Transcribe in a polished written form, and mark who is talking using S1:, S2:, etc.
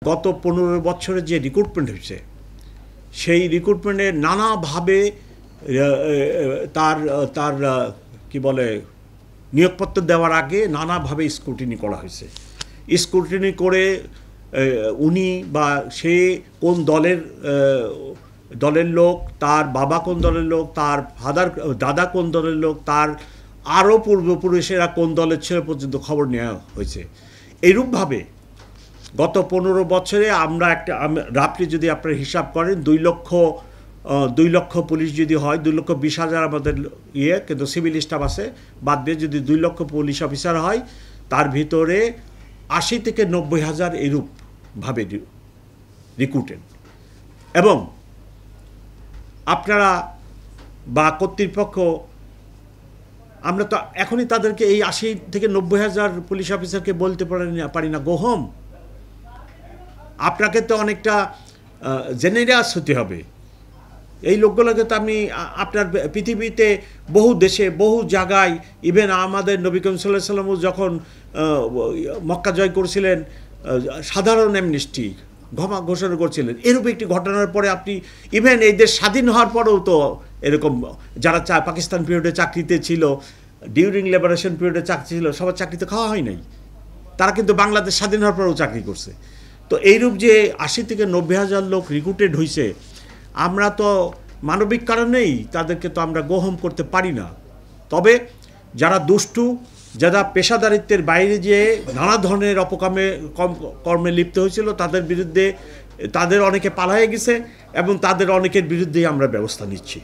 S1: গত 15 বছরে যে রিক্রুটমেন্ট হয়েছে সেই রিক্রুটমেন্টে নানাভাবে তার তার কি বলে নিয়োগপত্র দেওয়ার আগে নানাভাবে স্ক্রুটিনি করা হয়েছে। স্ক্রুটিনি করে উনি বা সে কোন দলের লোক, তার বাবা কোন দলের লোক, তার দাদা কোন দলের লোক, তার আরও পূর্বপুরুষেরা কোন দলের ছিল পর্যন্ত খবর নেওয়া হয়েছে। এইরূপভাবে গত 15 বছরে আমরা রাত্রি যদি আপনারা হিসাব করেন 2 লক্ষ পুলিশ যদি হয়, 2,20,000 আমাদের কিন্তু সিভিল স্টাফ আছে বাদ দিয়ে যদি 2 লক্ষ পুলিশ অফিসার হয়, তার ভিতরে 80 থেকে 90,000 এরূপভাবে রিক্রুটেড। এবং আপনারা বা কর্তৃপক্ষ আমরা তো এখনই তাদেরকে এই 80 থেকে 90,000 পুলিশ অফিসারকে বলতে পারি না গো হোম। আপনাকে তো অনেকটা জেনারেস হতে হবে। এই লোকগুলোকে তো আমি আপনার পৃথিবীতে বহু দেশে বহু জায়গায়, ইভেন আমাদের নবী করিম সাল্লাল্লাহু আলাইহি ওয়াসাল্লাম যখন মক্কা জয় করেছিলেন সাধারণ অ্যামনেস্টি ঘোষণা করছিলেন। এরূপ একটি ঘটনার পরে আপনি ইভেন এই দেশ স্বাধীন হওয়ার পরেও তো এরকম যারা পাকিস্তান পিরিয়ডে চাকরিতে ছিল, ডিউরিং লিবারেশন পিরিয়ডে চাকরি ছিল, সবার চাকরিতে খাওয়া হয় নাই। তারা কিন্তু বাংলাদেশ স্বাধীন হওয়ার পরেও চাকরি করছে। তো এইরূপ যে 80 থেকে 90,000 লোক রিক্রুটেড হয়েছে, আমরা তো মানবিক কারণেই তাদেরকে তো আমরা গোহম করতে পারি না। তবে যারা দুষ্টু, যারা পেশাদারিত্বের বাইরে যেয়ে নানা ধরনের কর্মে লিপ্ত হয়েছিল, তাদের বিরুদ্ধে তাদের অনেকে পালায়ে গেছে এবং তাদের অনেকের বিরুদ্ধেই আমরা ব্যবস্থা নিচ্ছি।